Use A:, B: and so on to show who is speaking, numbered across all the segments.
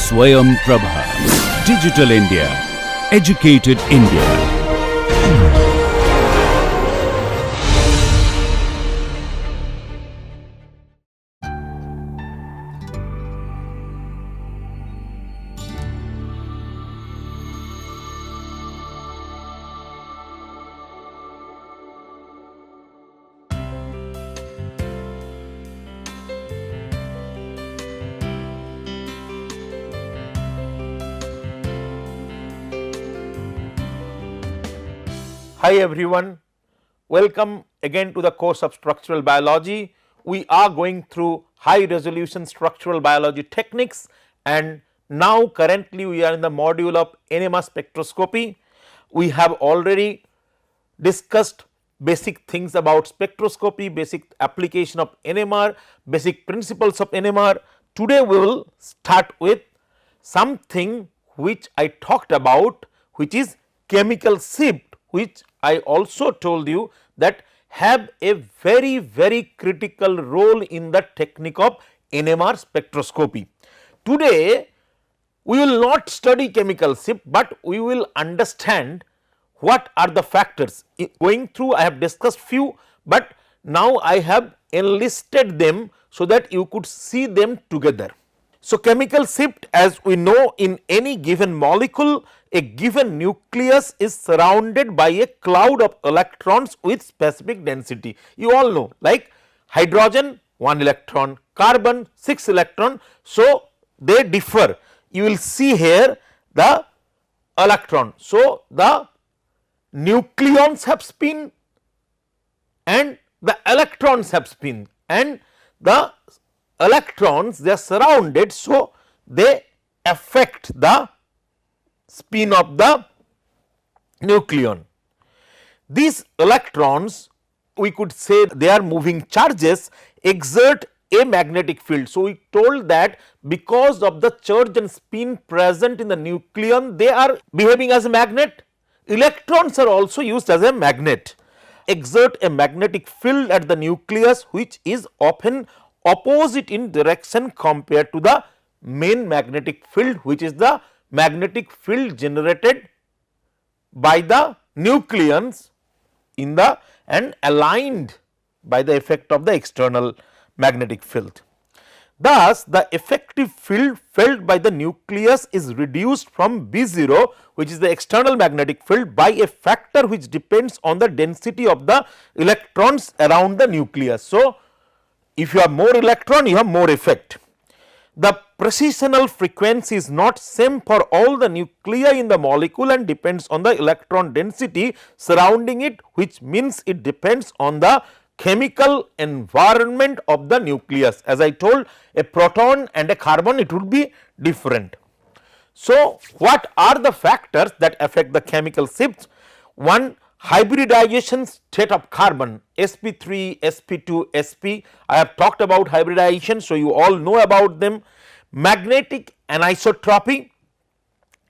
A: Swayam Prabha. Digital India. Educated India.
B: Hi everyone, welcome again to the course of structural biology. We are going through high resolution structural biology techniques, and now currently we are in the module of NMR spectroscopy. We have already discussed basic things about spectroscopy, basic application of NMR, basic principles of NMR. Today we will start with something which I talked about, which is chemical shift, which I also told you that have a very critical role in the technique of NMR spectroscopy. Today we will not study chemical shift, but we will understand what are the factors. Going through, I have discussed few, but now I have enlisted them so that you could see them together. So, chemical shift, as we know, in any given molecule, a given nucleus is surrounded by a cloud of electrons with specific density. You all know, like hydrogen 1 electron, carbon 6 electron. So, they differ. You will see here the electron. So, the nucleons have spin and the electrons have spin, and the electrons, they are surrounded. So, they affect the spin of the nucleon. These electrons, we could say they are moving charges, exert a magnetic field. So, we told that because of the charge and spin present in the nucleon, they are behaving as a magnet. Electrons are also used as a magnet, exert a magnetic field at the nucleus, which is often opposite in direction compared to the main magnetic field, which is the magnetic field generated by the nucleons in the and aligned by the effect of the external magnetic field. Thus, the effective field felt by the nucleus is reduced from B0, which is the external magnetic field, by a factor which depends on the density of the electrons around the nucleus. So, if you have more electron, you have more effect. The precisional frequency is not same for all the nuclei in the molecule and depends on the electron density surrounding it, which means it depends on the chemical environment of the nucleus. As I told, a proton and a carbon, it would be different. So, what are the factors that affect the chemical shifts? One, hybridization state of carbon, sp3, sp2, sp. I have talked about hybridization, so you all know about them. Magnetic anisotropy,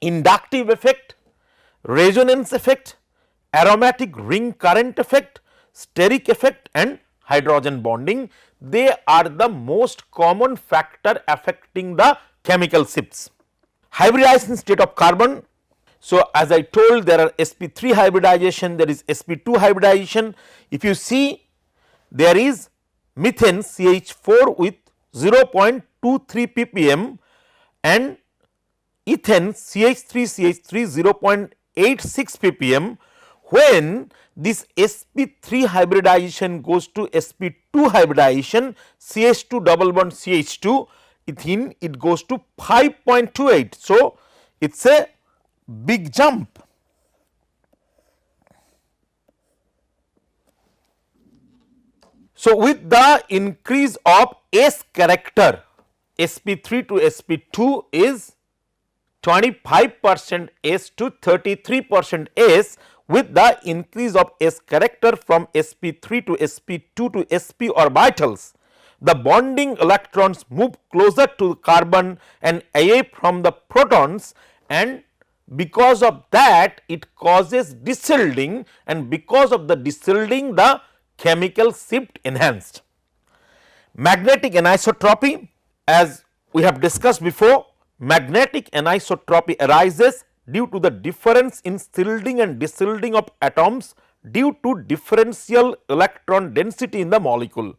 B: inductive effect, resonance effect, aromatic ring current effect, steric effect, and hydrogen bonding. They are the most common factor affecting the chemical shifts. Hybridization state of carbon. So, as I told, there are sp3 hybridization, there is sp2 hybridization. If you see, there is methane CH4 with 0.23 ppm and ethane CH3 0.86 ppm. When this sp3 hybridization goes to sp2 hybridization, CH2 double bond CH2, ethene, it goes to 5.28. So, it is a big jump. So, with the increase of S character, sp3 to sp2 is 25% S to 33% S. With the increase of S character from sp3 to sp2 to sp orbitals, the bonding electrons move closer to carbon and away from the protons, and because of that it causes desilting, and because of the desilting the chemical shift enhanced. Magnetic anisotropy, as we have discussed before, magnetic anisotropy arises due to the difference in shielding and dishielding of atoms due to differential electron density in the molecule.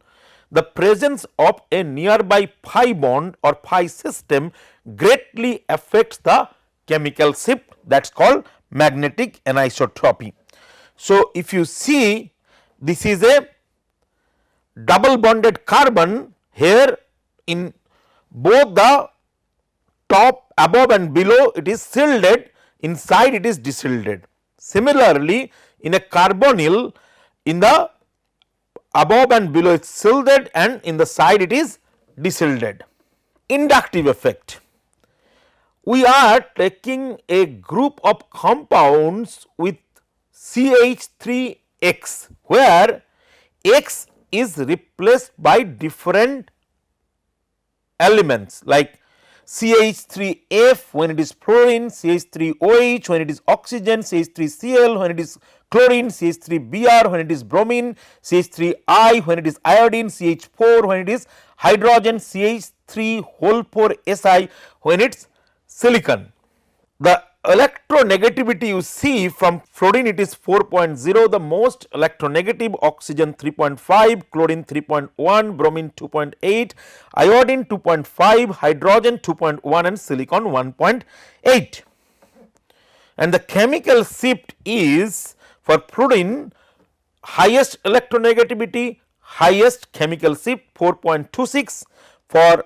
B: The presence of a nearby pi bond or pi system greatly affects the chemical shift, that is called magnetic anisotropy. So, if you see, this is a double bonded carbon, here in both the top, above and below it is shielded, inside it is deshielded. Similarly, in a carbonyl, in the above and below it is shielded and in the side it is deshielded. Inductive effect. We are taking a group of compounds with CH3X, where X is replaced by different elements like CH3F when it is fluorine, CH3OH when it is oxygen, CH3Cl when it is chlorine, CH3Br when it is bromine, CH3I when it is iodine, CH4 when it is hydrogen, CH3 whole 4 Si when it is silicon. The electronegativity you see from fluorine, it is 4.0, the most electronegative, oxygen 3.5, chlorine 3.1, bromine 2.8, iodine 2.5, hydrogen 2.1 and silicon 1.8. And the chemical shift is for fluorine highest electronegativity, highest chemical shift 4.26, for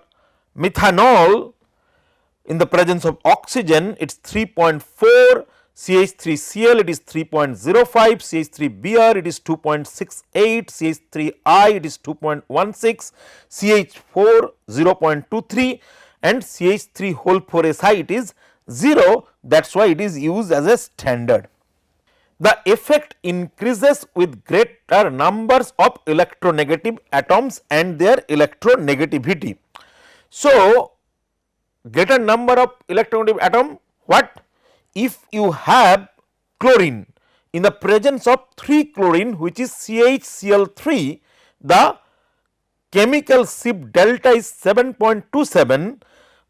B: methanol in the presence of oxygen it is 3.4, CH3Cl it is 3.05, CH3Br it is 2.68, CH3I it is 2.16, CH4 0.23 and CH3 whole 4 Si it is 0, that is why it is used as a standard. The effect increases with greater numbers of electronegative atoms and their electronegativity. So, greater number of electronegative atom, what? If you have chlorine in the presence of 3 chlorine which is CHCl3, the chemical shift delta is 7.27.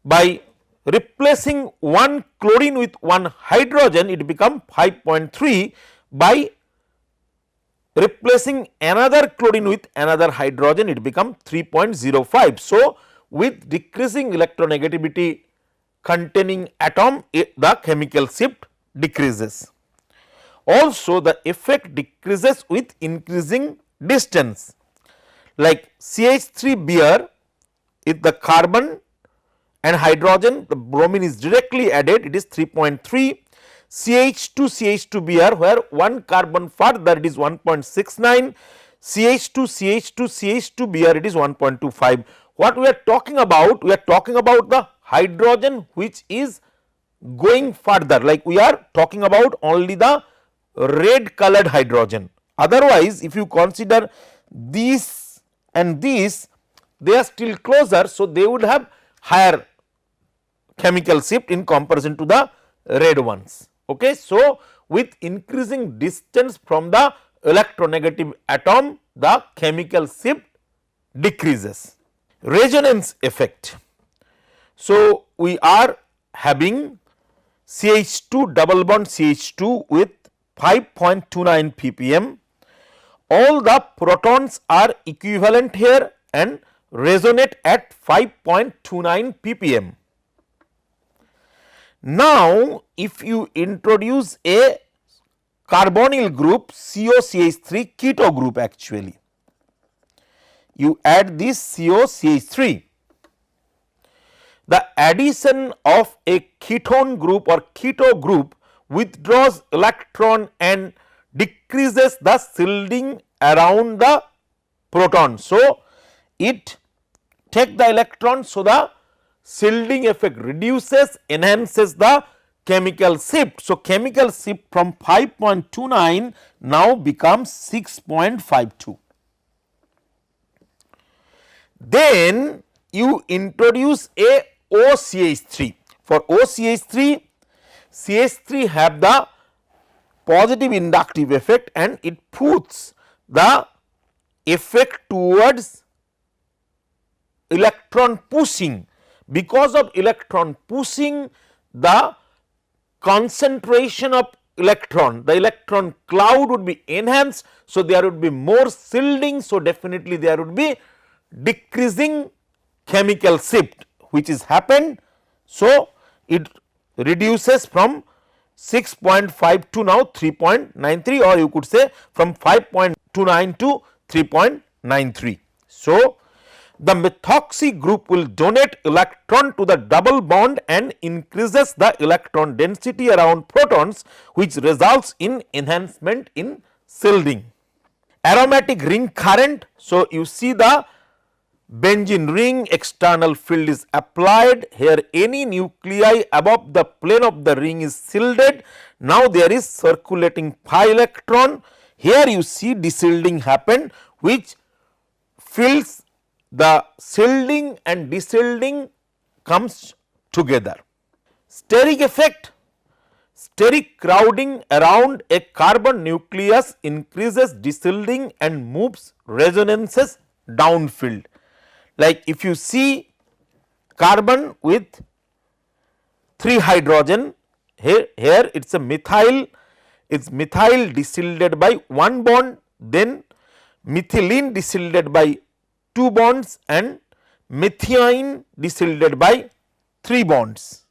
B: By replacing one chlorine with one hydrogen it become 5.3, by replacing another chlorine with another hydrogen it become 3.05. So, with decreasing electronegativity containing atom the chemical shift decreases. Also the effect decreases with increasing distance, like CH3Br if the carbon and hydrogen, the bromine is directly added, it is 3.3, CH2Br where one carbon further it is 1.69, CH2Br it is 1.25. What we are talking about? We are talking about the hydrogen which is going further, like we are talking about only the red colored hydrogen. Otherwise, if you consider these and these, they are still closer, so they would have higher chemical shift in comparison to the red ones. Okay. So, with increasing distance from the electronegative atom, the chemical shift decreases. Resonance effect. So, we are having CH2 double bond CH2 with 5.29 ppm, all the protons are equivalent here and resonate at 5.29 ppm. Now, if you introduce a carbonyl group COCH3 keto group, actually you add this COCH3, the addition of a ketone group or keto group withdraws electron and decreases the shielding around the proton. So, it take the electron, so the shielding effect reduces, enhances the chemical shift. So, chemical shift from 5.29 now becomes 6.52. Then you introduce a OCH3. For OCH3, CH3 have the positive inductive effect and it puts the effect towards electron pushing, because of electron pushing, the concentration of electron, the electron cloud would be enhanced. So, there would be more shielding. So, definitely there would be decreasing chemical shift, which is happened. So, it reduces from 6.5 to now 3.93, or you could say from 5.29 to 3.93. So, the methoxy group will donate electron to the double bond and increases the electron density around protons, which results in enhancement in shielding. Aromatic ring current. So, you see the benzene ring external field is applied here, any nuclei above the plane of the ring is shielded. Now, there is circulating pi electron, here you see deshielding happen, which fills the shielding and deshielding comes together. Steric effect. Steric crowding around a carbon nucleus increases deshielding and moves resonances downfield. Like if you see carbon with 3 hydrogen, here it is a methyl, it's methyl deshielded by 1 bond, then methylene deshielded by 2 bonds and methionine deshielded by 3 bonds.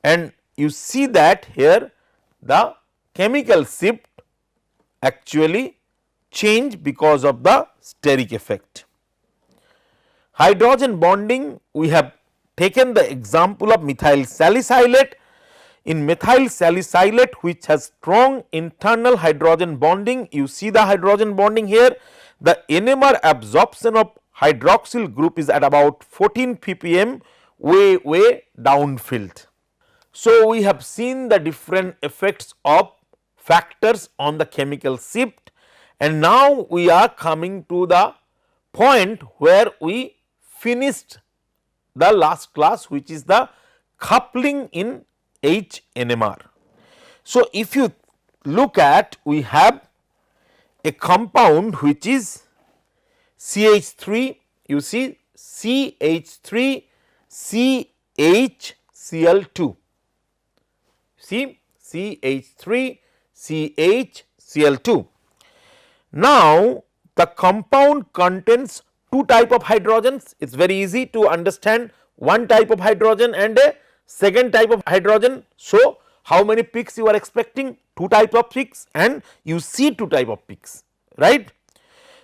B: And you see that here the chemical shift actually change because of the steric effect. Hydrogen bonding, we have taken the example of methyl salicylate. In methyl salicylate, which has strong internal hydrogen bonding, you see the hydrogen bonding here, the NMR absorption of hydroxyl group is at about 14 ppm, way downfield. So, we have seen the different effects of factors on the chemical shift, and now we are coming to the point where we finished the last class, which is the coupling in HNMR. So, if you look at, we have a compound which is CH3, you see CH3 CHCl2, see CH3 CHCl2. Now, the compound contains 2 type of hydrogens, it is very easy to understand, one type of hydrogen and a second type of hydrogen. So, how many peaks you are expecting? 2 type of peaks, and you see 2 type of peaks, right.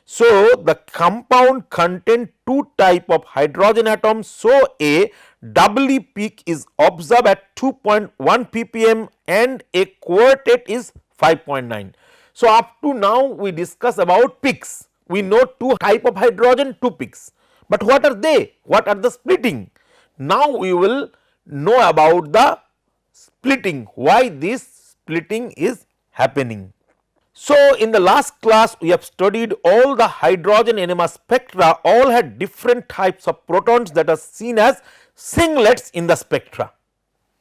B: So, the compound contain 2 type of hydrogen atoms. So, a doubly peak is observed at 2.1 ppm and a quartet is 5.9. So, up to now we discuss about peaks. We know 2 type of hydrogen, 2 peaks, but what are they? What are the splitting? Now, we will know about the splitting, why this splitting is happening. So, in the last class we have studied all the hydrogen NMR spectra, all had different types of protons that are seen as singlets in the spectra.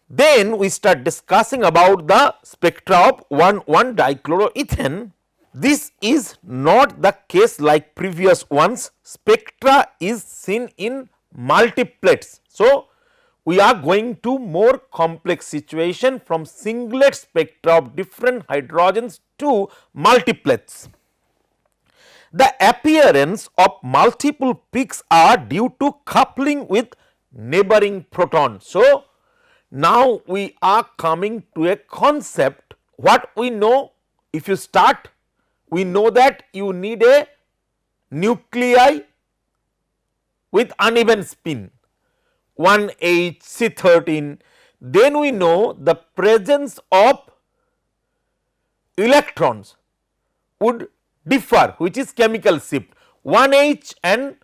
B: Then we start discussing about the spectra of 1,1-dichloroethane. This is not the case like previous ones, spectra is seen in multiplets. So, we are going to more complex situation from singlet spectra of different hydrogens to multiplets. The appearance of multiple peaks are due to coupling with neighboring protons. So, now we are coming to a concept. What we know, if you start, we know that you need a nuclei with uneven spin, 1H C13, then we know the presence of electrons would differ, which is chemical shift, 1H and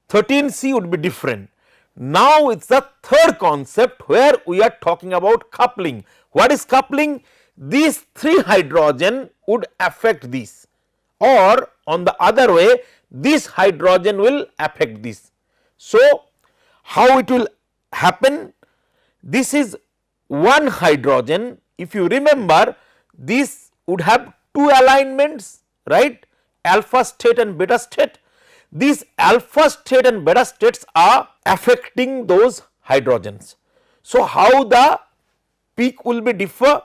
B: 13C would be different. Now, it is the third concept where we are talking about coupling. What is coupling? These 3 hydrogen would affect this, or on the other way this hydrogen will affect this. So, how it will happen? This is one hydrogen, if you remember this would have 2 alignments, right, alpha state and beta state. these alpha state and beta states are affecting those hydrogens. So, how the peak will be differ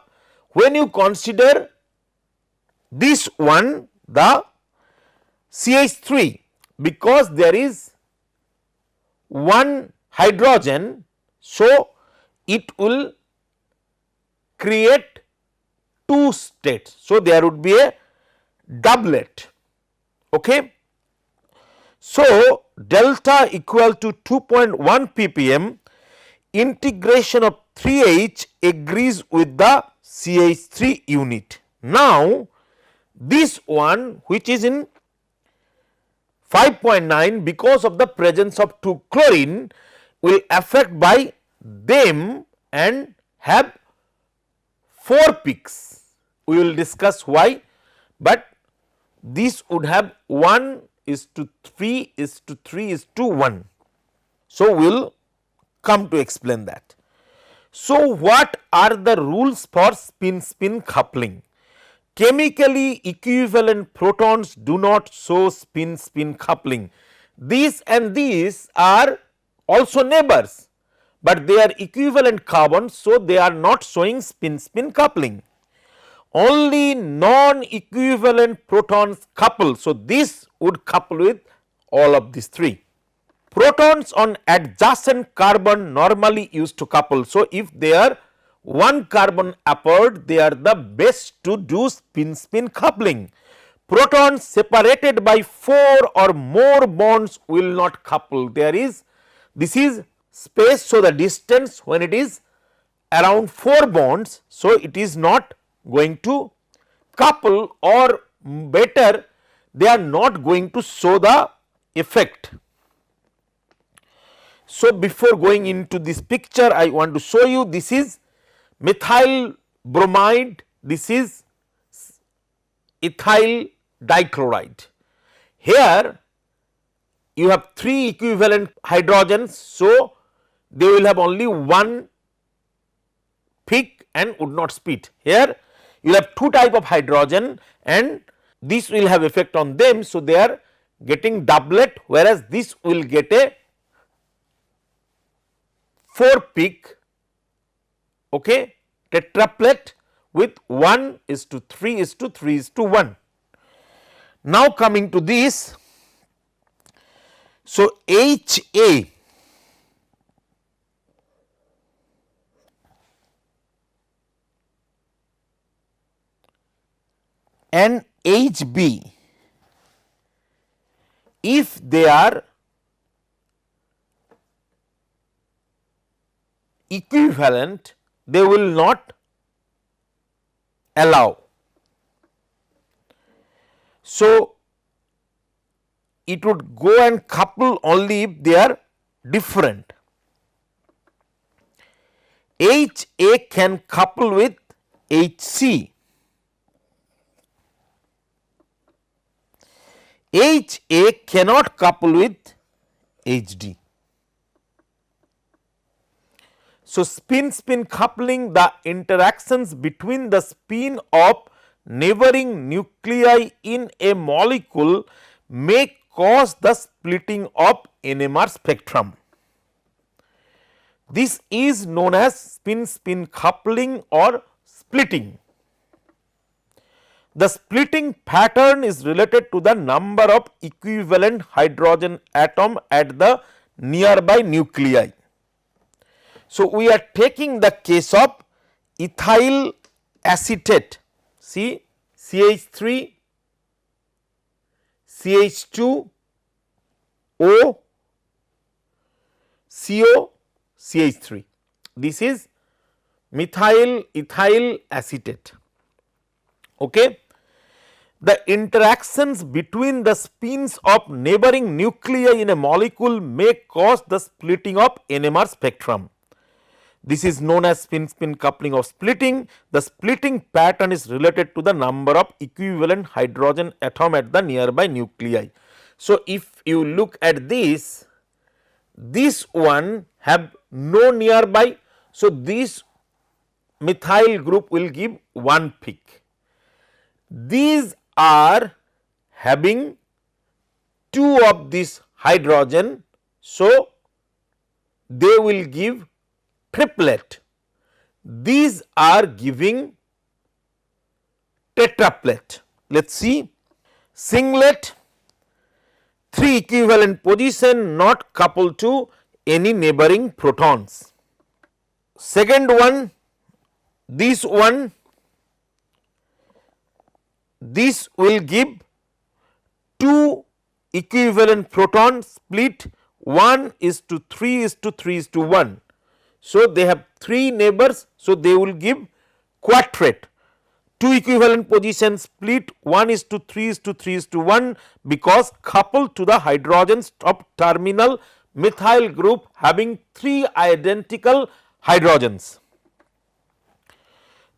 B: when you consider this one, the CH3, because there is one hydrogen. So, it will create two states. So, there would be a doublet. Okay. So, delta equal to 2.1 ppm, integration of 3H agrees with the CH3 unit. Now, this one which is in 5.9, because of the presence of 2 chlorine will affect by them and have 4 peaks. We will discuss why, but this would have 1:3:3:1. So, we will come to explain that. So, what are the rules for spin-spin coupling? Chemically equivalent protons do not show spin-spin coupling. These and these are also neighbors, but they are equivalent carbons. So, they are not showing spin-spin coupling. Only non-equivalent protons couple. So, this would couple with all of these 3. Protons on adjacent carbon normally used to couple. So, if they are one carbon apart, they are the best to do spin-spin coupling. Protons separated by 4 or more bonds will not couple. This is space. So, the distance when it is around 4 bonds. So, it is not going to couple, or better they are not going to show the effect. So, before going into this picture, I want to show you, this is methyl bromide, this is ethyl dichloride. Here you have 3 equivalent hydrogens. So, they will have only one peak and would not split. Here you have 2 type of hydrogen and this will have effect on them. So, they are getting doublet, whereas this will get a 4 peak, okay, tetraplet with 1:3:3:1. Now, coming to this, so HA and HB, if they are equivalent, they will not allow. So, it would go and couple only if they are different. HA can couple with HC, HA cannot couple with HD. So, spin-spin coupling, the interactions between the spin of neighboring nuclei in a molecule may cause the splitting of NMR spectrum. This is known as spin-spin coupling or splitting. The splitting pattern is related to the number of equivalent hydrogen atom at the nearby nuclei. So, we are taking the case of ethyl acetate, see CH3, CH2, O, CO, CH3. This is methyl ethyl acetate. Okay. The interactions between the spins of neighboring nuclei in a molecule may cause the splitting of NMR spectrum. This is known as spin-spin coupling or splitting. The splitting pattern is related to the number of equivalent hydrogen atom at the nearby nuclei. So, if you look at this one have no nearby. So, this methyl group will give one peak. These are having 2 of this hydrogen. So, they will give triplet. These are giving tetraplet. Let us see. Singlet, 3 equivalent position not coupled to any neighboring protons. Second one, this one, this will give 2 equivalent protons split 1:3:3:1. So, they have 3 neighbors. So, they will give quadret. 2 equivalent positions split 1:3:3:1 because coupled to the hydrogens of terminal methyl group having 3 identical hydrogens.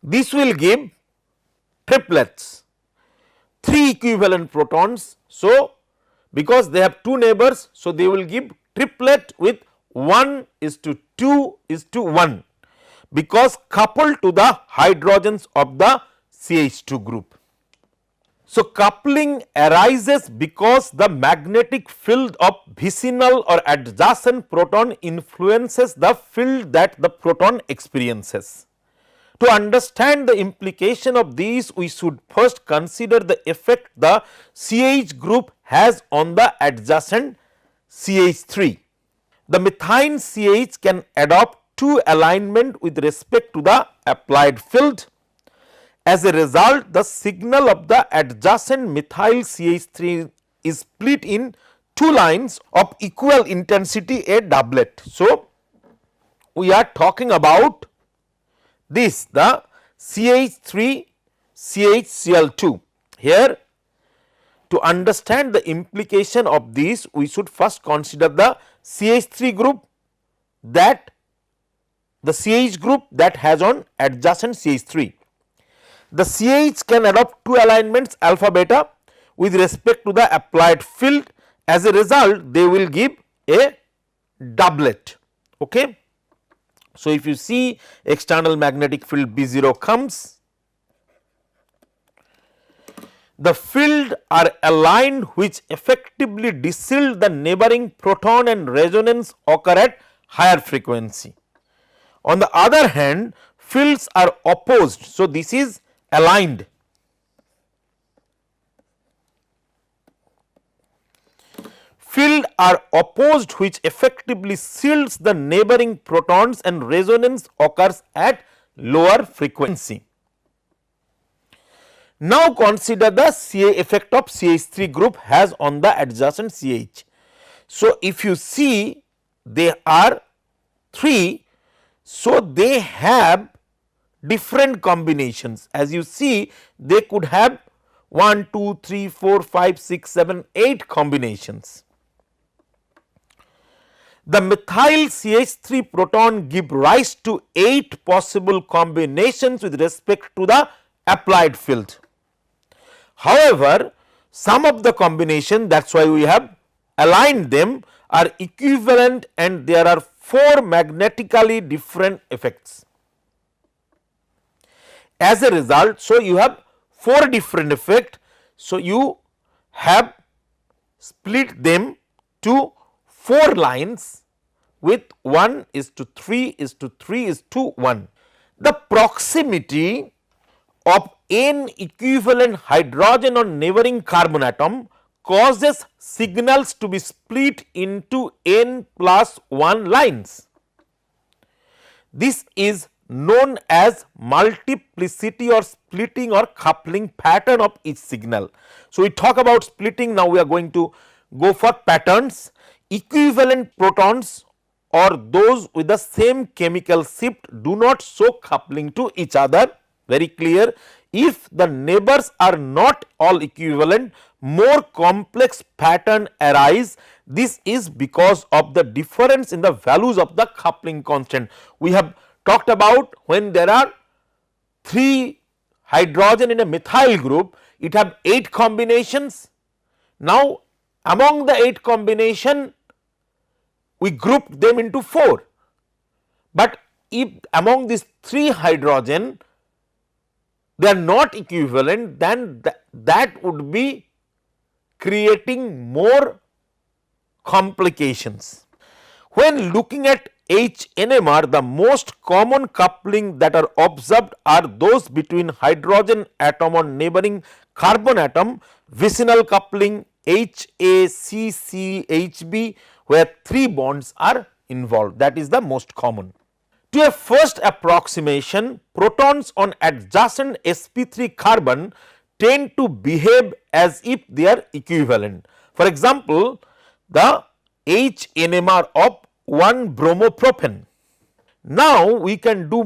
B: This will give triplets, 3 equivalent protons. So, because they have 2 neighbors, so they will give triplet with 1:2:1 because coupled to the hydrogens of the CH2 group. So, coupling arises because the magnetic field of vicinal or adjacent proton influences the field that the proton experiences. To understand the implication of these, we should first consider the effect the CH group has on the adjacent CH3. The methine CH can adopt 2 alignment with respect to the applied field. As a result, the signal of the adjacent methyl CH3 is split in 2 lines of equal intensity, a doublet. So, we are talking about this, the CH3 CHCl2. Here, to understand the implication of this, we should first consider the CH3 group, that the CH group that has on adjacent CH3. The CH can adopt 2 alignments alpha beta with respect to the applied field. As a result, they will give a doublet. Okay. So, if you see external magnetic field B0 comes, the field are aligned which effectively disill the neighboring proton and resonance occur at higher frequency. On the other hand, fields are opposed. So, this is aligned. Field are opposed which effectively seals the neighboring protons and resonance occurs at lower frequency. Now, consider the CA effect of CH3 group has on the adjacent CH. So, if you see they are 3, so they have different combinations. As you see, they could have 1, 2, 3, 4, 5, 6, 7, 8 combinations. The methyl CH3 proton give rise to 8 possible combinations with respect to the applied field. However, some of the combination, that is why we have aligned them, are equivalent and there are 4 magnetically different effects. As a result, so you have 4 different effects. So, you have split them to 4 lines with 1:3:3:1. The proximity of n equivalent hydrogen on neighboring carbon atom causes signals to be split into n plus 1 lines. This is known as multiplicity or splitting or coupling pattern of each signal. So, we talk about splitting, now we are going to go for patterns. Equivalent protons or those with the same chemical shift do not show coupling to each other, very clear. If the neighbors are not all equivalent, more complex pattern arise. This is because of the difference in the values of the coupling constant. We have talked about when there are 3 hydrogen in a methyl group, it have 8 combinations. Now, among the 8 combination, we grouped them into 4, but if among these 3 hydrogen they are not equivalent, then that would be creating more complications. When looking at NMR, the most common coupling that are observed are those between hydrogen atom on neighboring carbon atom, vicinal coupling HACCHB, where 3 bonds are involved, that is the most common. To a first approximation, protons on adjacent sp3 carbon tend to behave as if they are equivalent. For example, the NMR of 1 bromopropane. Now, we can do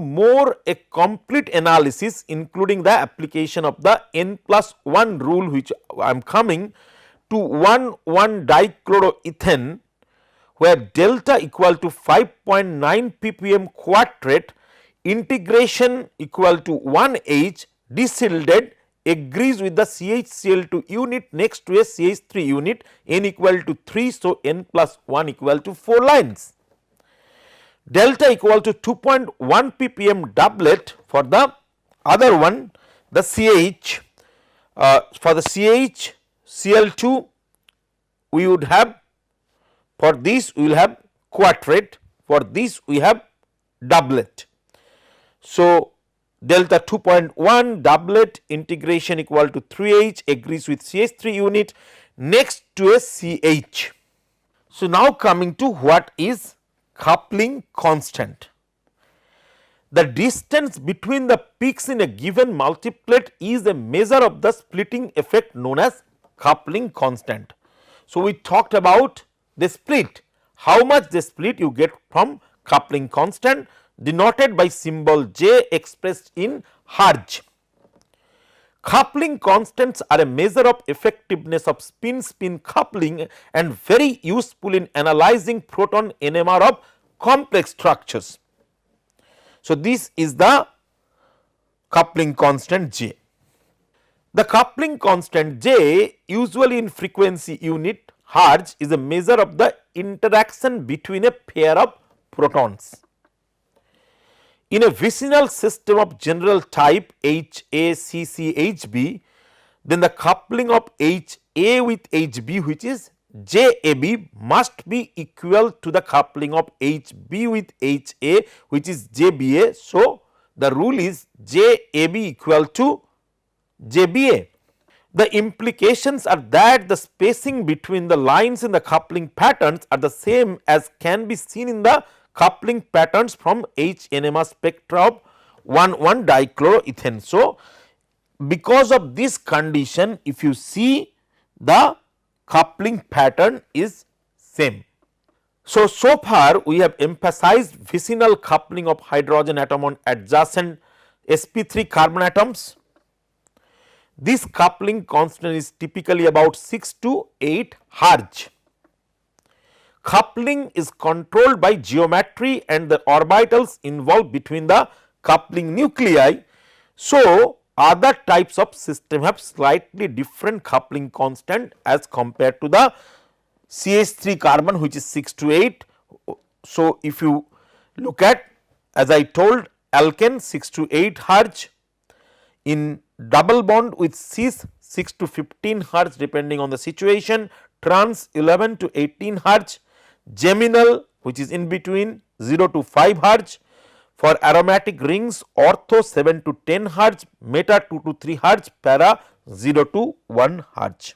B: a complete analysis, including the application of the n+1 rule, which I am coming to 1,1-dichloroethane, where delta equal to 5.9 ppm quadrate, integration equal to 1H, deshielded, agrees with the CHCl2 unit next to a CH3 unit, n equal to 3. So, n+1 equal to 4 lines. Delta equal to 2.1 ppm doublet for the other one, the CH. For the CHCl2 we would have, for this we will have quadrate, for this we have doublet. So, delta 2.1 doublet, integration equal to 3H, agrees with CH3 unit next to a CH. So, now coming to what is coupling constant. The distance between the peaks in a given multiplet is a measure of the splitting effect known as coupling constant. So, we talked about the split, how much they split you get from coupling constant, denoted by symbol J, expressed in Hertz. Coupling constants are a measure of effectiveness of spin-spin coupling and very useful in analyzing proton NMR of complex structures. So, this is the coupling constant J. The coupling constant J, usually in frequency unit Hertz, is a measure of the interaction between a pair of protons. In a vicinal system of general type HACCHB, then the coupling of HA with HB, which is JAB, must be equal to the coupling of HB with HA, which is JBA. So, the rule is JAB equal to JBA. The implications are that the spacing between the lines in the coupling patterns are the same as can be seen in the coupling patterns from NMR spectra of 1,1-dichloroethane. So, because of this condition, if you see, the coupling pattern is same. So, so far we have emphasized vicinal coupling of hydrogen atom on adjacent sp3 carbon atoms. This coupling constant is typically about 6 to 8 Hertz. Coupling is controlled by geometry and the orbitals involved between the coupling nuclei. So, other types of system have slightly different coupling constant as compared to the CH3 carbon, which is 6 to 8. So, if you look at, as I told, alkane 6 to 8 Hertz, in double bond with cis 6 to 15 Hertz depending on the situation, trans 11 to 18 Hertz, geminal which is in between 0 to 5 Hertz, for aromatic rings ortho 7 to 10 Hertz, meta 2 to 3 Hertz, para 0 to 1 Hertz.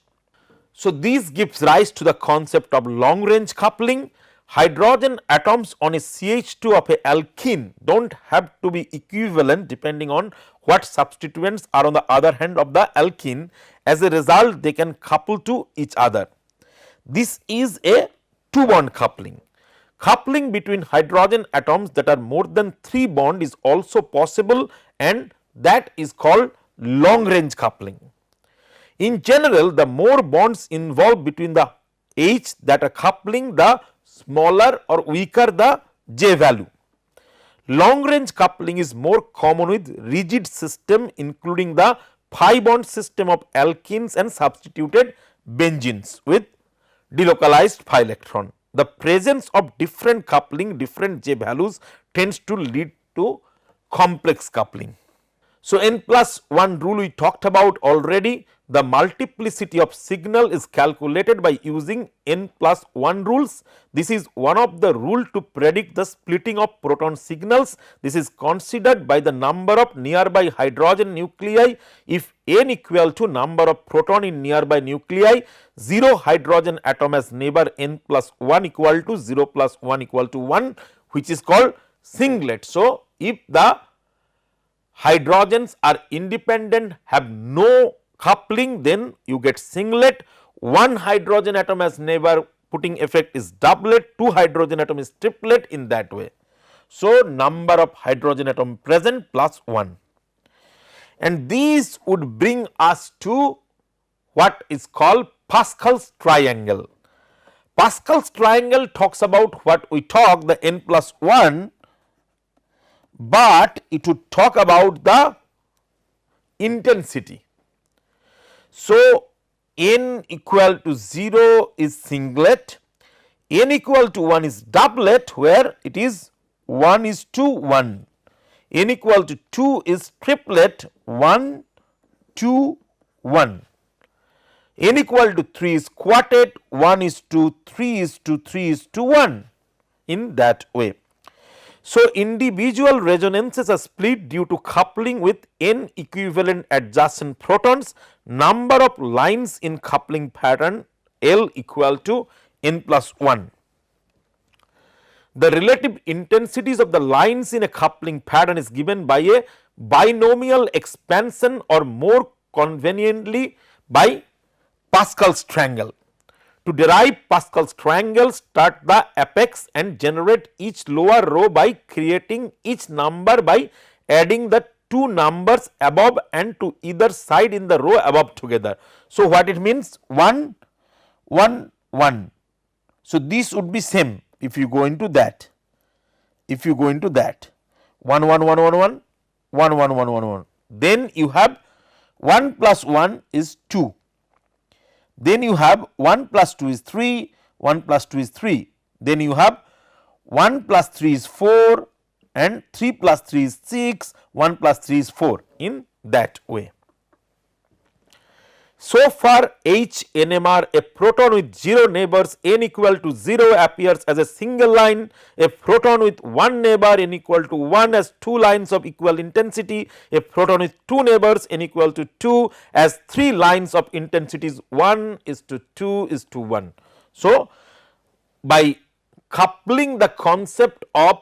B: So, this gives rise to the concept of long range coupling. Hydrogen atoms on a CH2 of a alkene do not have to be equivalent depending on what substituents are on the other hand of the alkene. As a result, they can couple to each other. This is a 2 bond coupling. Coupling between hydrogen atoms that are more than 3 bond is also possible, and that is called long range coupling. In general, the more bonds involved between the H that are coupling, the smaller or weaker the J value. Long range coupling is more common with rigid system, including the pi bond system of alkenes and substituted benzenes with delocalized pi electron. The presence of different coupling, different J values tends to lead to complex coupling. So, n+1 rule we talked about already. the multiplicity of signal is calculated by using n plus 1 rules. This is one of the rule to predict the splitting of proton signals. This is considered by the number of nearby hydrogen nuclei. If n equal to number of proton in nearby nuclei, 0 hydrogen atom has neighbor n plus 1 equal to 0 plus 1 equal to 1, which is called singlet. So, if the hydrogens are independent, have no coupling, then you get singlet. One hydrogen atom as neighbor, putting effect is doublet, two hydrogen atom is triplet in that way. So, number of hydrogen atom present plus 1, and these would bring us to what is called Pascal's triangle. Pascal's triangle talks about what we talk, the n plus 1, but it would talk about the intensity. So, n equal to 0 is singlet, n equal to 1 is doublet, where it is 1 is to 1, n equal to 2 is triplet, 1 2 1, n equal to 3 is quartet, 1 is to 3 is to 3 is to 1, in that way. So, individual resonances are split due to coupling with n equivalent adjacent protons, number of lines in coupling pattern L equal to n plus 1. The relative intensities of the lines in a coupling pattern is given by a binomial expansion, or more conveniently by Pascal's triangle. To derive Pascal's triangle, start the apex and generate each lower row by creating each number by adding the two numbers above and to either side in the row above together. So, what it means? 1 1 1. So, this would be same if you go into that, 1 1 1 1 1 1 1 1 1 1, then you have 1 plus 1 is 2. Then you have 1 plus 2 is 3, 1 plus 2 is 3, then you have 1 plus 3 is 4 and 3 plus 3 is 6, 1 plus 3 is 4, in that way. So, for H NMR, a proton with 0 neighbors n equal to 0 appears as a single line, a proton with 1 neighbor n equal to 1 as 2 lines of equal intensity, a proton with 2 neighbors n equal to 2 as 3 lines of intensities 1 is to 2 is to 1. So, by coupling the concept of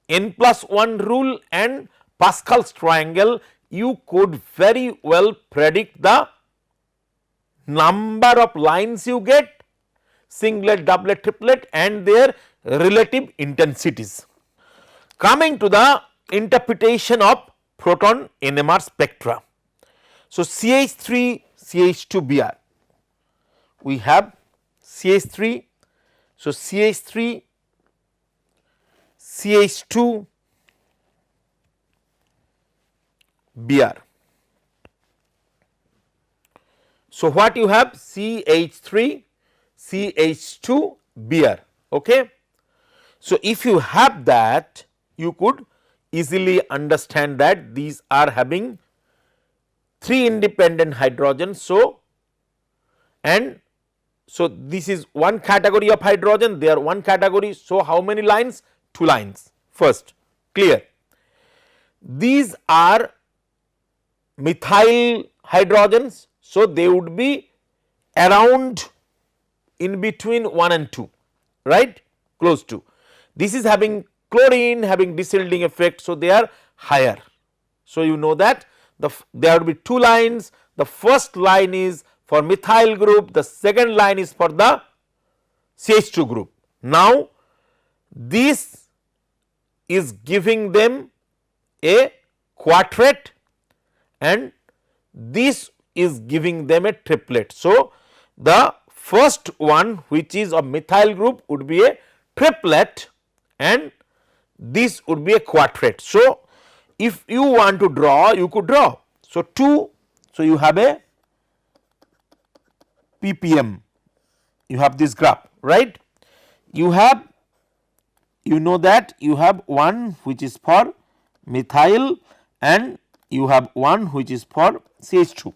B: n plus 1 rule and Pascal's triangle, you could very well predict the number of lines you get, singlet, doublet, triplet, and their relative intensities. Coming to the interpretation of proton NMR spectra. So, CH3 CH2 Br, we have CH3, so CH3 CH2 Br. So, what you have? CH3 CH2 Br. Okay. So, if you have that, you could easily understand that these are having 3 independent hydrogens. So, and so this is one category of hydrogen, they are one category. So, how many lines? 2 lines. First, clear. These are methyl hydrogens. So, they would be around in between 1 and 2, right, close to. This is having chlorine, having desilting effect. So, they are higher. So, you know that there would be 2 lines, the first line is for methyl group, the second line is for the CH2 group. Now, this is giving them a quartet and this is giving them a triplet. So, the first one which is of methyl group would be a triplet and this would be a quartet. So, if you want to draw, you could draw. So, 2, so you have a ppm, you have this graph, right. You have, you know that you have one which is for methyl and you have one which is for CH2.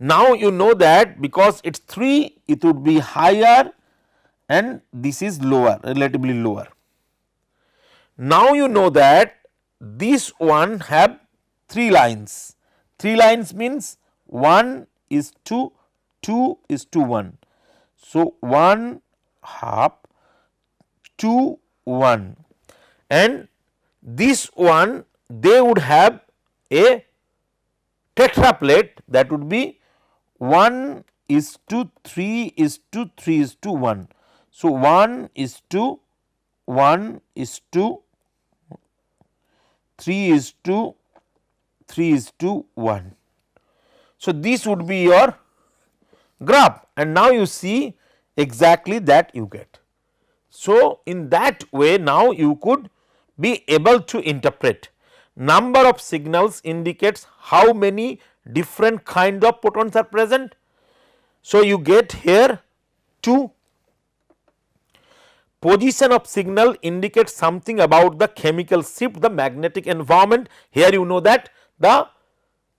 B: Now you know that because it is 3, it would be higher and this is lower, relatively lower. Now you know that this one have 3 lines. 3 lines means 1 is to 2 is to 1. So, 1 half 2 1 and this one they would have a tetraplate, that would be 1 is to 3 is to 3 is to 1. So, 1 is to 1 is to 3 is to 3 is to 1. So, this would be your graph and now you see exactly that you get. So, in that way now you could be able to interpret number of signals indicates how many different kind of photons are present. So, you get here 2. Position of signal indicates something about the chemical shift, the magnetic environment. Here you know that the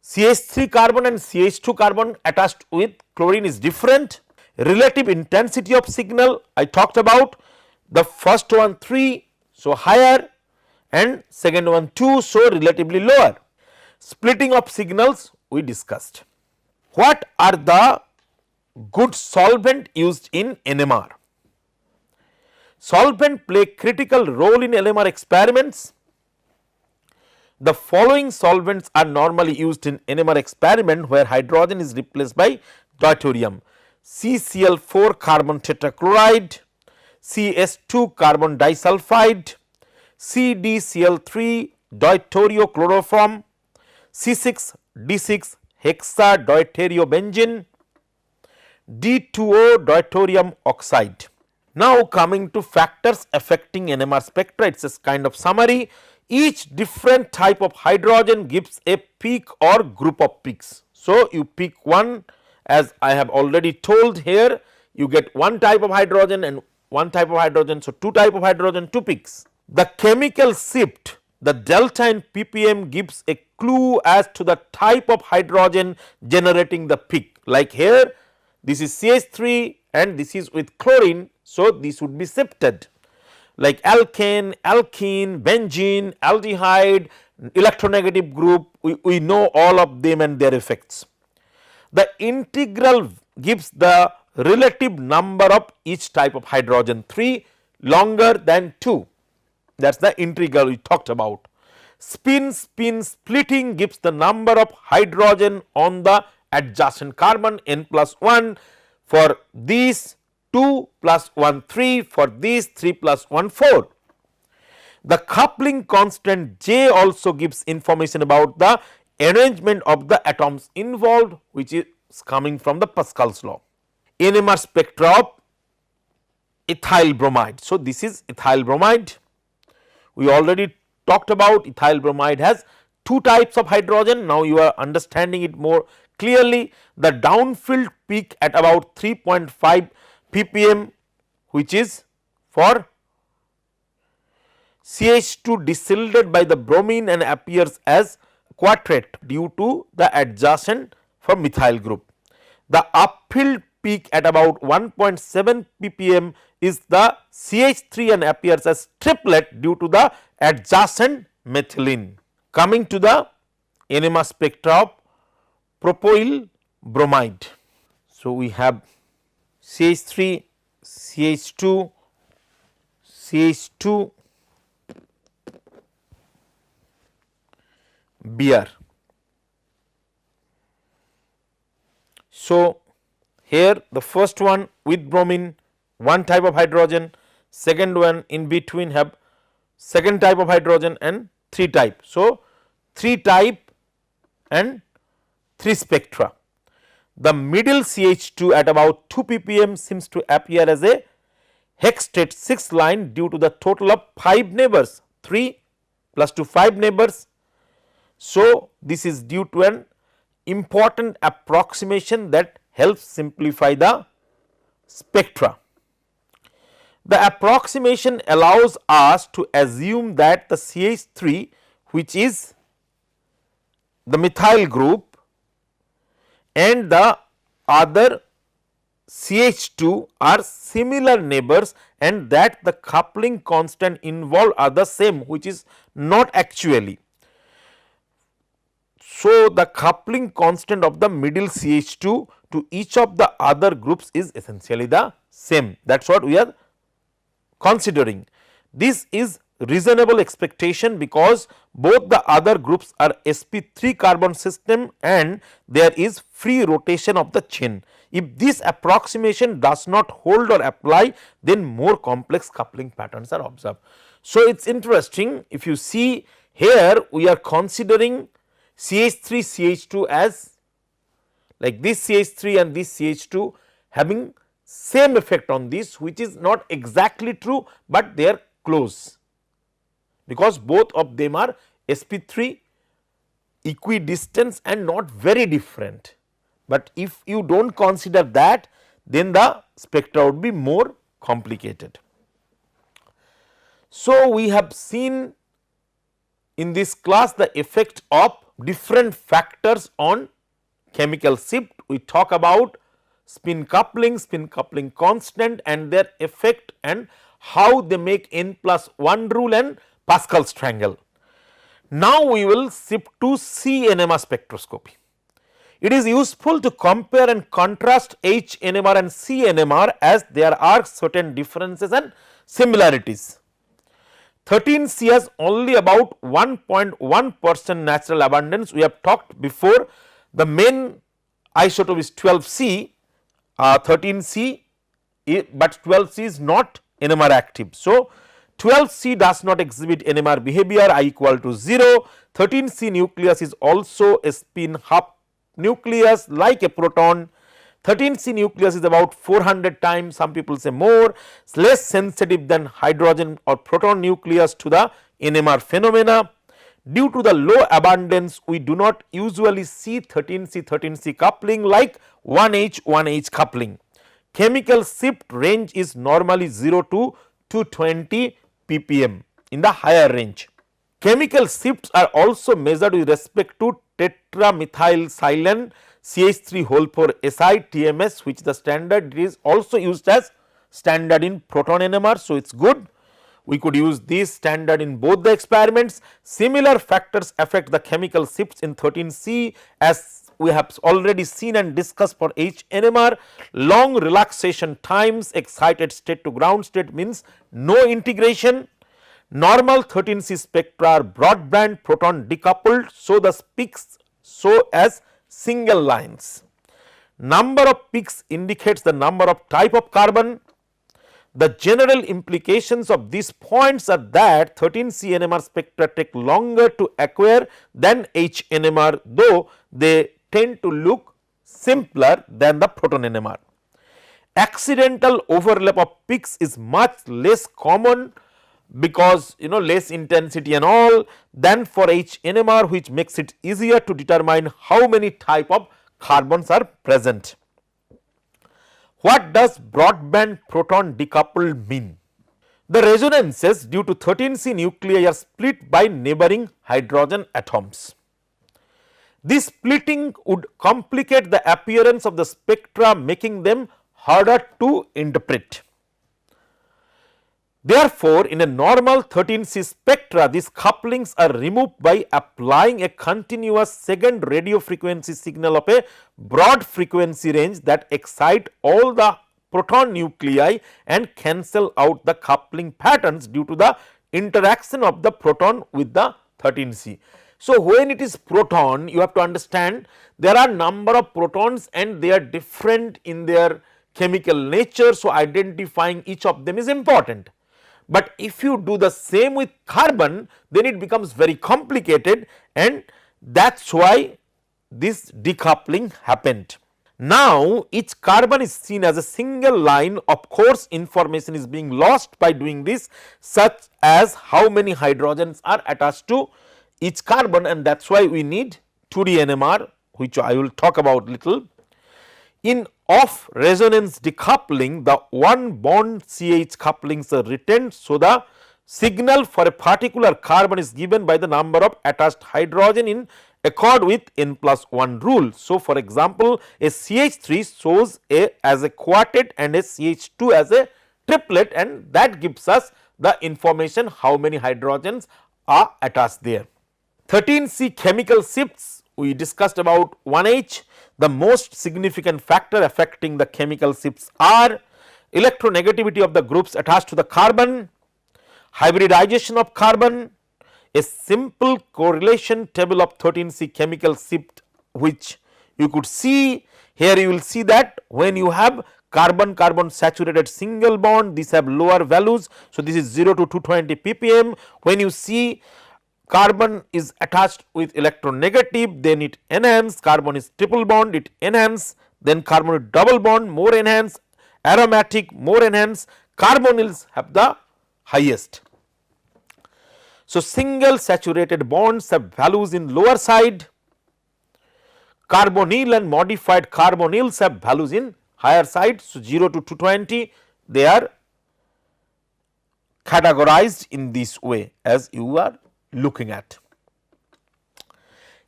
B: CH3 carbon and CH2 carbon attached with chlorine is different. Relative intensity of signal I talked about, the first one 3, so higher and second one 2, so relatively lower. Splitting of signals we discussed. What are the good solvent used in NMR? Solvent play critical role in NMR experiments. The following solvents are normally used in NMR experiment where hydrogen is replaced by deuterium: CCl4 carbon tetrachloride, CS2 carbon disulfide, CdCl3 deuteriochloroform, C6D6 hexa deuteriobenzene, D2O deuterium oxide. Now coming to factors affecting NMR spectra, it is a kind of summary. Each different type of hydrogen gives a peak or group of peaks. So, you pick one, as I have already told here, you get one type of hydrogen and one type of hydrogen. So, 2 type of hydrogen, 2 peaks. The chemical shift, the delta in ppm gives a clue as to the type of hydrogen generating the peak. Like here this is CH3 and this is with chlorine. So, this would be shifted like alkane, alkene, benzene, aldehyde, electronegative group, we know all of them and their effects. The integral gives the relative number of each type of hydrogen, 3 longer than 2, that is the integral we talked about. Spin splitting gives the number of hydrogen on the adjacent carbon n plus 1, for these 2 plus 1 3, for these 3 plus 1 4. The coupling constant J also gives information about the arrangement of the atoms involved, which is coming from the Pascal's law. NMR spectra of ethyl bromide. So, this is ethyl bromide. We already talked about ethyl bromide has 2 types of hydrogen. Now, you are understanding it more clearly. The downfield peak at about 3.5 ppm, which is for CH2 desilted by the bromine and appears as quartet due to the adjacent for methyl group. The upfield peak at about 1.7 ppm is the CH3 and appears as triplet due to the adjacent methylene. Coming to the NMR spectra of propyl bromide. So, we have CH3, CH2, CH2, Br. So, here the first one with bromine, one type of hydrogen, second one in between have second type of hydrogen and 3 type. So, 3 type and 3 spectra. The middle CH2 at about 2 ppm seems to appear as a hextate 6 line due to the total of 5 neighbors, 3 plus 2 5 neighbors. So, this is due to an important approximation that helps simplify the spectra. The approximation allows us to assume that the CH3, which is the methyl group, and the other CH2 are similar neighbors, and that the coupling constant involved are the same, which is not actually. So, the coupling constant of the middle CH2 to each of the other groups is essentially the same. That is what we are considering. This is reasonable expectation because both the other groups are sp3 carbon system and there is free rotation of the chain. If this approximation does not hold or apply, then more complex coupling patterns are observed. So, it is interesting, if you see here we are considering CH3 CH2 as like this CH3 and this CH2 having same effect on this, which is not exactly true, but they are close, because both of them are sp3 equidistant and not very different. But if you do not consider that, then the spectra would be more complicated. So, we have seen in this class the effect of different factors on chemical shift. We talk about spin coupling constant and their effect and how they make n+1 rule and Pascal's triangle. Now, we will shift to CNMR spectroscopy. It is useful to compare and contrast HNMR and CNMR as there are certain differences and similarities. 13C has only about 1.1% natural abundance. We have talked before, the main isotope is 12C, 13C, but 12C is not NMR active. So, 12C does not exhibit NMR behavior, I equal to 0. 13C nucleus is also a spin half nucleus like a proton. 13C nucleus is about 400 times, some people say more, less sensitive than hydrogen or proton nucleus to the NMR phenomena. Due to the low abundance, we do not usually see 13C coupling like 1H coupling. Chemical shift range is normally 0 to 220 ppm in the higher range. Chemical shifts are also measured with respect to tetramethylsilane CH3 SI TMS, which the standard is also used as standard in proton NMR. So, it is good, we could use this standard in both the experiments. Similar factors affect the chemical shifts in 13C as we have already seen and discussed for HNMR. Long relaxation times, excited state to ground state means no integration. Normal 13C spectra are broadband proton decoupled, so the peaks show as single lines. Number of peaks indicates the number of type of carbon. The general implications of these points are that 13C NMR spectra take longer to acquire than HNMR, though they tend to look simpler than the proton NMR. Accidental overlap of peaks is much less common because less intensity and all than for HNMR, which makes it easier to determine how many type of carbons are present. What does broadband proton decoupled mean? The resonances due to 13C nuclei are split by neighboring hydrogen atoms. This splitting would complicate the appearance of the spectra, making them harder to interpret. Therefore, in a normal 13C spectra, these couplings are removed by applying a continuous second radio frequency signal of a broad frequency range that excite all the proton nuclei and cancel out the coupling patterns due to the interaction of the proton with the 13C. So, when it is proton, you have to understand there are number of protons and they are different in their chemical nature. So, identifying each of them is important. But if you do the same with carbon, then it becomes very complicated, and that is why this decoupling happened. Now, each carbon is seen as a single line. Of course, information is being lost by doing this, such as how many hydrogens are attached to each carbon, and that is why we need 2D NMR, which I will talk about little. In off resonance decoupling, the one bond CH couplings are retained. So, the signal for a particular carbon is given by the number of attached hydrogen in accord with n plus 1 rule. So, for example, a CH3 shows as a quartet and a CH2 as a triplet, and that gives us the information how many hydrogens are attached there. 13C chemical shifts, we discussed about 1H. The most significant factor affecting the chemical shifts are electronegativity of the groups attached to the carbon, hybridization of carbon, a simple correlation table of 13C chemical shift, which you could see here. You will see that when you have carbon carbon saturated single bond, these have lower values. So, this is 0 to 220 ppm. When you see carbon is attached with electronegative, then it enhance, carbon is triple bond, it enhance, then carbon with double bond more enhance, aromatic more enhance, carbonyls have the highest. So, single saturated bonds have values in lower side, carbonyl and modified carbonyls have values in higher side. So, 0 to 220 they are categorized in this way as you are looking at.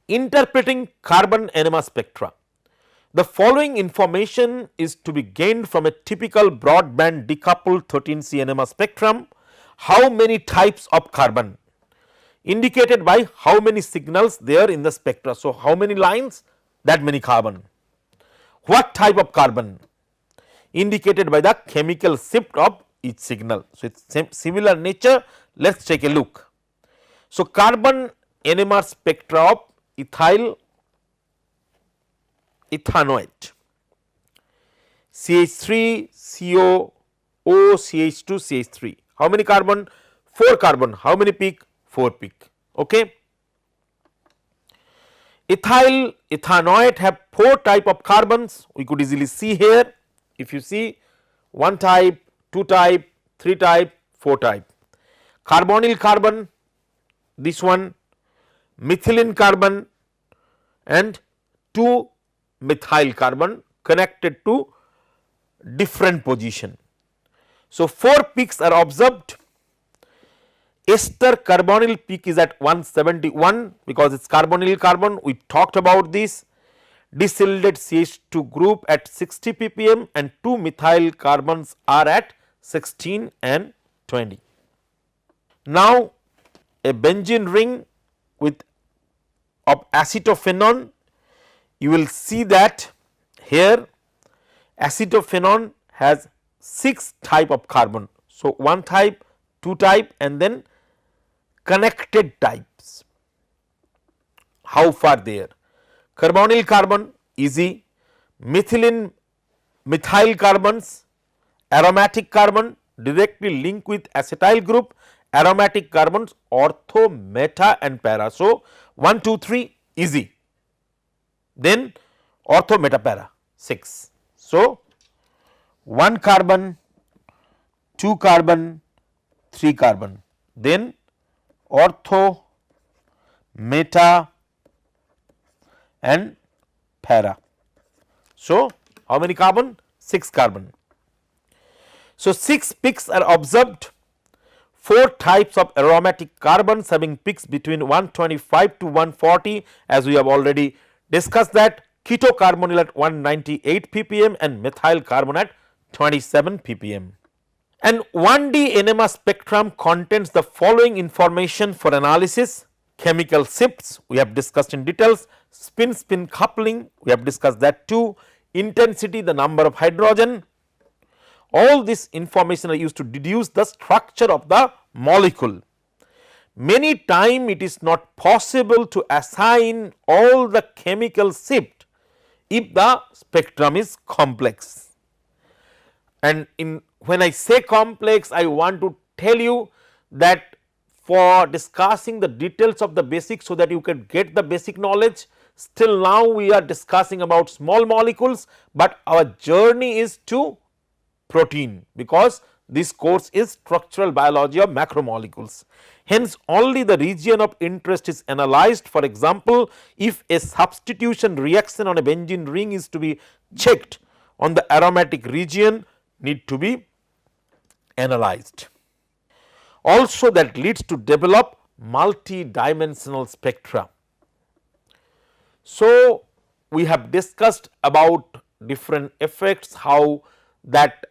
B: Interpreting carbon NMR spectra. The following information is to be gained from a typical broadband decoupled 13C NMR spectrum. How many types of carbon indicated by how many signals there in the spectra. So, how many lines, that many carbon. What type of carbon indicated by the chemical shift of each signal. So, it is similar nature. Let us take a look. So, carbon NMR spectra of ethyl ethanoate, CH3, CO, O, CH2, CH3. How many carbon? 4 carbon. How many peak? 4 peak. Okay. Ethyl ethanoate have 4 type of carbons. We could easily see here. If you see 1 type, 2 type, 3 type, 4 type. Carbonyl carbon, this one, methylene carbon and 2 methyl carbon connected to different position. So, 4 peaks are observed. Ester carbonyl peak is at 171 because it is carbonyl carbon, we talked about this. Desilted CH2 group at 60 ppm and 2 methyl carbons are at 16 and 20. Now, a benzene ring with of acetophenone, you will see that here acetophenone has 6 type of carbon. So, 1 type, 2 type and then connected types. How far there? Carbonyl carbon easy, methylene methyl carbons, aromatic carbon directly linked with acetyl group, aromatic carbons ortho, meta and para. So, 1, 2, 3 easy, then ortho, meta, para 6. So, 1 carbon, 2 carbon, 3 carbon, then ortho, meta and para. So, how many carbon? 6 carbon. So, 6 peaks are observed. 4 types of aromatic carbons having peaks between 125 to 140, as we have already discussed that. Keto carbonyl at 198 ppm and methyl carbon at 27 ppm. And 1D NMR spectrum contains the following information for analysis: chemical shifts we have discussed in details, spin spin coupling we have discussed that too, intensity, the number of hydrogen. All this information are used to deduce the structure of the molecule. Many times it is not possible to assign all the chemical shift if the spectrum is complex. And when I say complex, I want to tell you that for discussing the details of the basics so that you can get the basic knowledge, still now we are discussing about small molecules, but our journey is to protein, because this course is structural biology of macromolecules. Hence, only the region of interest is analyzed. For example, if a substitution reaction on a benzene ring is to be checked on the aromatic region, need to be analyzed. Also, that leads to develop multi-dimensional spectra. So, we have discussed about different effects, how that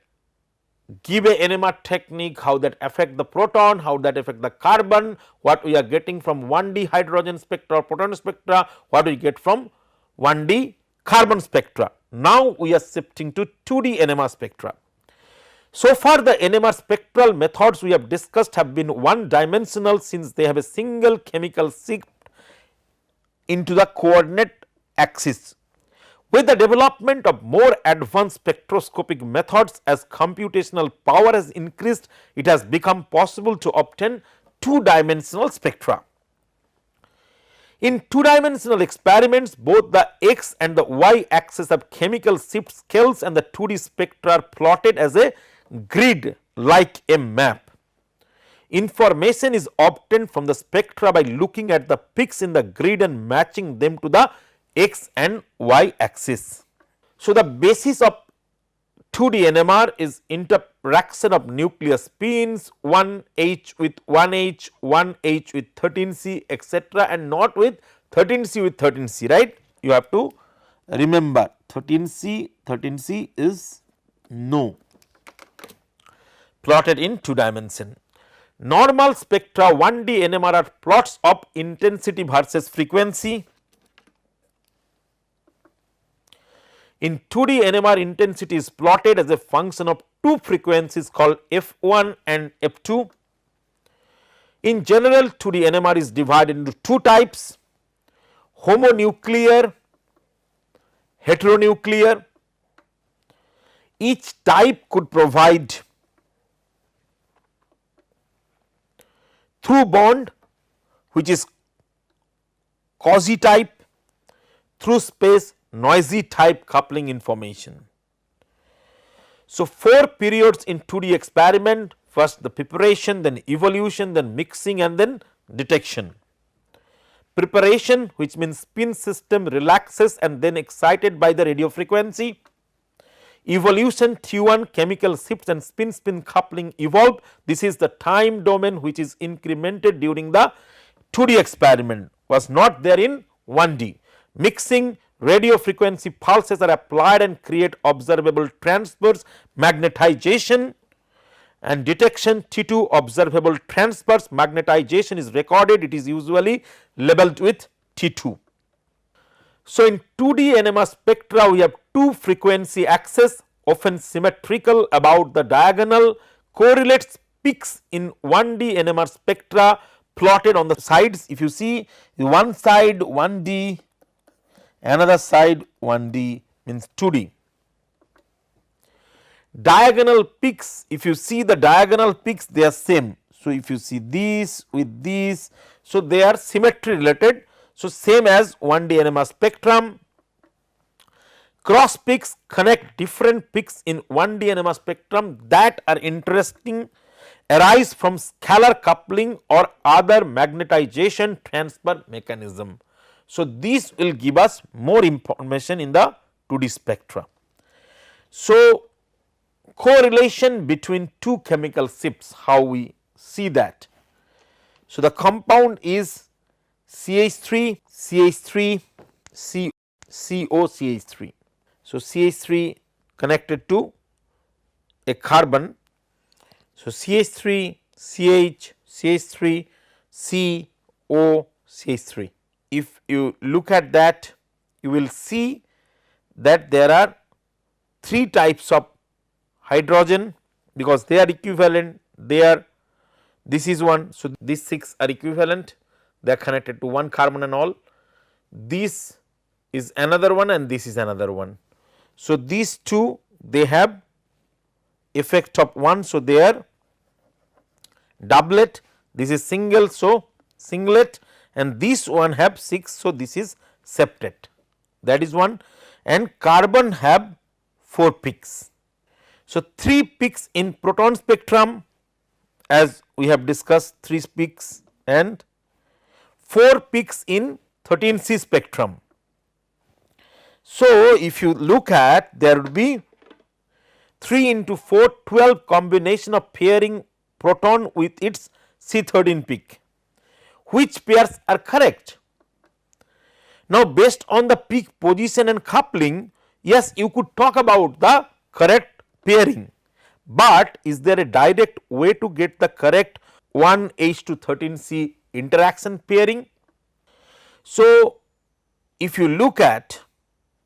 B: give a NMR technique, how that affect the proton, how that affect the carbon, what we are getting from 1D hydrogen spectra or proton spectra, what we get from 1D carbon spectra. Now, we are shifting to 2D NMR spectra. So far the NMR spectral methods we have discussed have been one dimensional, since they have a single chemical shift into the coordinate axis. With the development of more advanced spectroscopic methods, as computational power has increased, it has become possible to obtain two-dimensional spectra. In two-dimensional experiments, both the x and the y axis of chemical shift scales and the 2D spectra are plotted as a grid like a map. Information is obtained from the spectra by looking at the peaks in the grid and matching them to the x and y axis. So, the basis of 2D NMR is interaction of nuclear spins, 1H with 1H, 1H with 13C, etc., and not with 13C with 13C, right. You have to remember 13C is no, plotted in 2 dimension. Normal spectra 1D NMR are plots of intensity versus frequency. In 2D NMR, intensity is plotted as a function of two frequencies called F1 and F2. In general, 2D NMR is divided into two types: homonuclear, heteronuclear. Each type could provide through bond, which is quasi type, through space, noisy type coupling information. So, 4 periods in 2D experiment: first the preparation, then evolution, then mixing, and then detection. Preparation, which means spin system relaxes and then excited by the radio frequency. Evolution, T1 chemical shifts and spin coupling evolve. This is the time domain which is incremented during the 2D experiment, was not there in 1D. Mixing, radio frequency pulses are applied and create observable transfers, magnetization, and detection, T2 observable transfers, magnetization is recorded, it is usually labeled with T2. So, in 2D NMR spectra we have two frequency axes, often symmetrical about the diagonal, correlates peaks in 1D NMR spectra plotted on the sides. If you see one side 1D, another side 1D, means 2D. Diagonal peaks, if you see the diagonal peaks, they are same. So, if you see these with these, so they are symmetry related. So, same as 1D NMR spectrum. Cross peaks connect different peaks in 1D NMR spectrum that are interesting, arise from scalar coupling or other magnetization transfer mechanism. So, these will give us more information in the 2D spectra. So, correlation between two chemical shifts, how we see that. So, the compound is CH3, CH3, CO, CH3. So, CH3 connected to a carbon. So, CH3, CH, CH3, CO, CH3. If you look at that, you will see that there are 3 types of hydrogen, because they are equivalent, they are, this is one. So, these 6 are equivalent, they are connected to one carbon and all. This is another one and this is another one. So, these two they have effect of 1. So, they are doublet, this is single. So, singlet, and this one have 6. So, this is septet, that is one, and carbon have 4 peaks. So, 3 peaks in proton spectrum, as we have discussed 3 peaks, and 4 peaks in 13C spectrum. So, if you look at, there would be 3 into 4 12 combination of pairing proton with its C13 peak. Which pairs are correct? Now, based on the peak position and coupling, yes, you could talk about the correct pairing, but is there a direct way to get the correct 1H to 13C interaction pairing? So, if you look at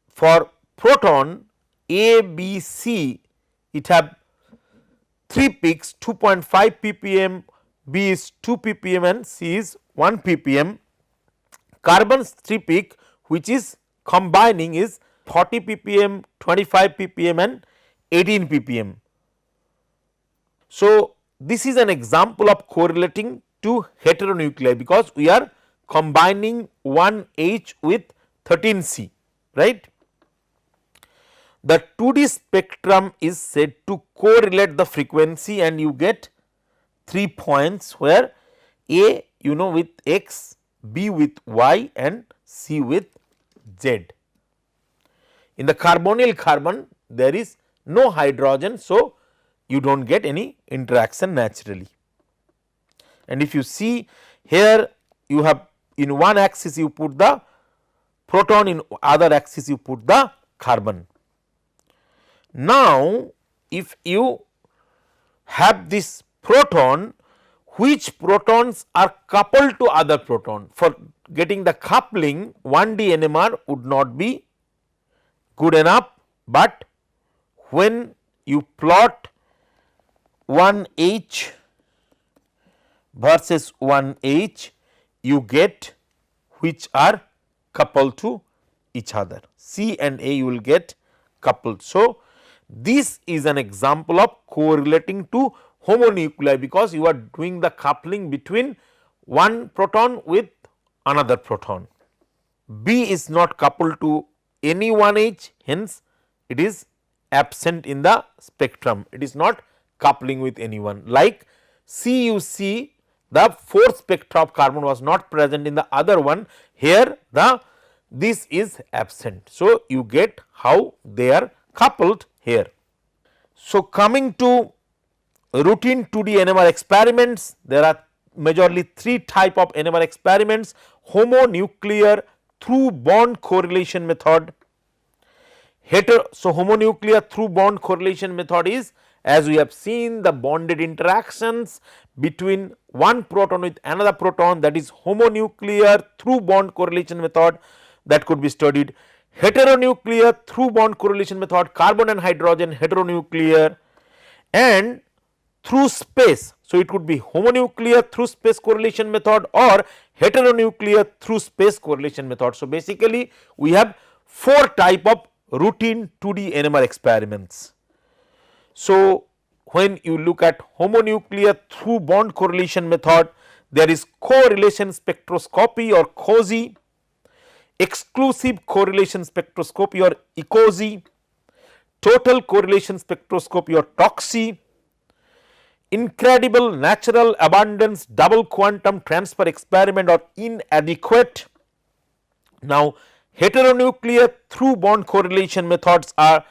B: for proton A, B, C, it have 3 peaks 2.5 ppm, B is 2 ppm and C is 1 ppm. Carbon's 3 peak which is combining is 40 ppm, 25 ppm and 18 ppm. So, this is an example of correlating to heteronuclei, because we are combining 1H with 13C, right. The 2D spectrum is said to correlate the frequency, and you get 3 points where A with X, B with Y and C with Z. In the carbonyl carbon there is no hydrogen, so you do not get any interaction naturally. And if you see here, you have in one axis you put the proton, in other axis you put the carbon. Now, if you have this proton, which protons are coupled to other proton? For getting the coupling, 1D NMR would not be good enough, but when you plot 1H versus 1H, you get which are coupled to each other. C and A you will get coupled. So, this is an example of correlating to homonuclei, because you are doing the coupling between one proton with another proton. B is not coupled to any 1H, hence it is absent in the spectrum, it is not coupling with anyone. Like C, you see the 4th spectra of carbon was not present in the other one, here this is absent. So, you get how they are coupled here. So, coming to routine 2D NMR experiments, there are majorly 3 type of NMR experiments: homonuclear through bond correlation method. So, homonuclear through bond correlation method is, as we have seen, the bonded interactions between one proton with another proton, that is homonuclear through bond correlation method, that could be studied. Heteronuclear through bond correlation method, carbon and hydrogen heteronuclear, and through space. So, it could be homonuclear through space correlation method or heteronuclear through space correlation method. So, basically we have 4 type of routine 2D NMR experiments. So, when you look at homonuclear through bond correlation method, there is correlation spectroscopy or COSY, exclusive correlation spectroscopy or ECOSY, total correlation spectroscopy or TOXY, incredible natural abundance double quantum transfer experiment or inadequate. Now, heteronuclear through bond correlation methods are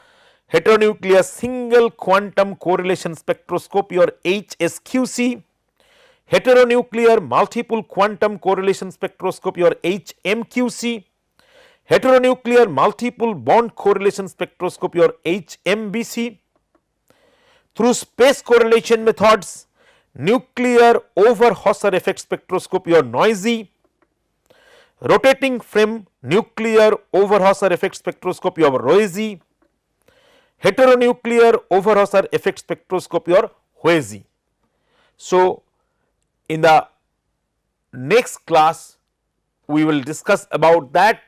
B: heteronuclear single quantum correlation spectroscopy or HSQC, heteronuclear multiple quantum correlation spectroscopy or HMQC, heteronuclear multiple bond correlation spectroscopy or HMBC. Through space correlation methods, nuclear over Hauser effect spectroscopy or noisy, rotating frame nuclear over Hauser effect spectroscopy or noisy, heteronuclear over Hauser effect spectroscopy or Wheezy. So, in the next class we will discuss about that,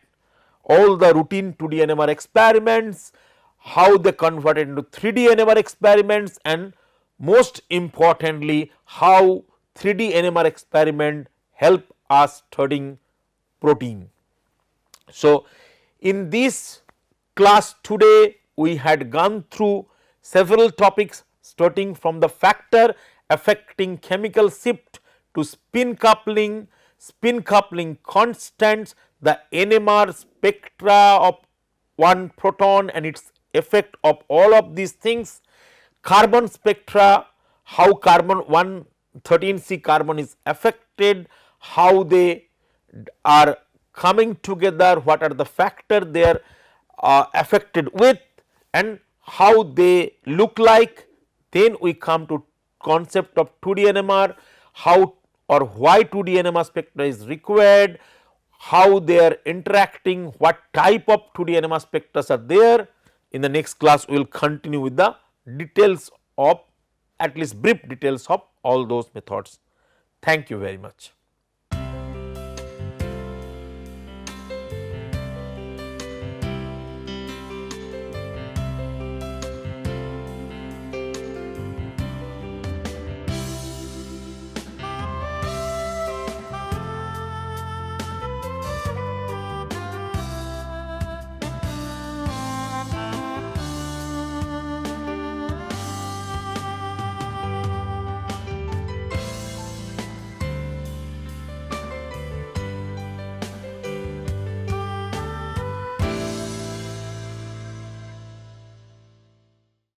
B: all the routine 2D NMR experiments, how they converted into 3D NMR experiments, and most importantly how 3D NMR experiment help us studying protein. So, in this class today we had gone through several topics, starting from the factor affecting chemical shift to spin coupling constants, the NMR spectra of one proton and its effect of all of these things, carbon spectra, how carbon 113C carbon is affected, how they are coming together, what are the factors they are affected with and how they look like. Then we come to concept of 2D NMR, how or why 2D NMR spectra is required, how they are interacting, what type of 2D NMR spectra are there. In the next class we will continue with the details of, at least brief details of all those methods. Thank you very much.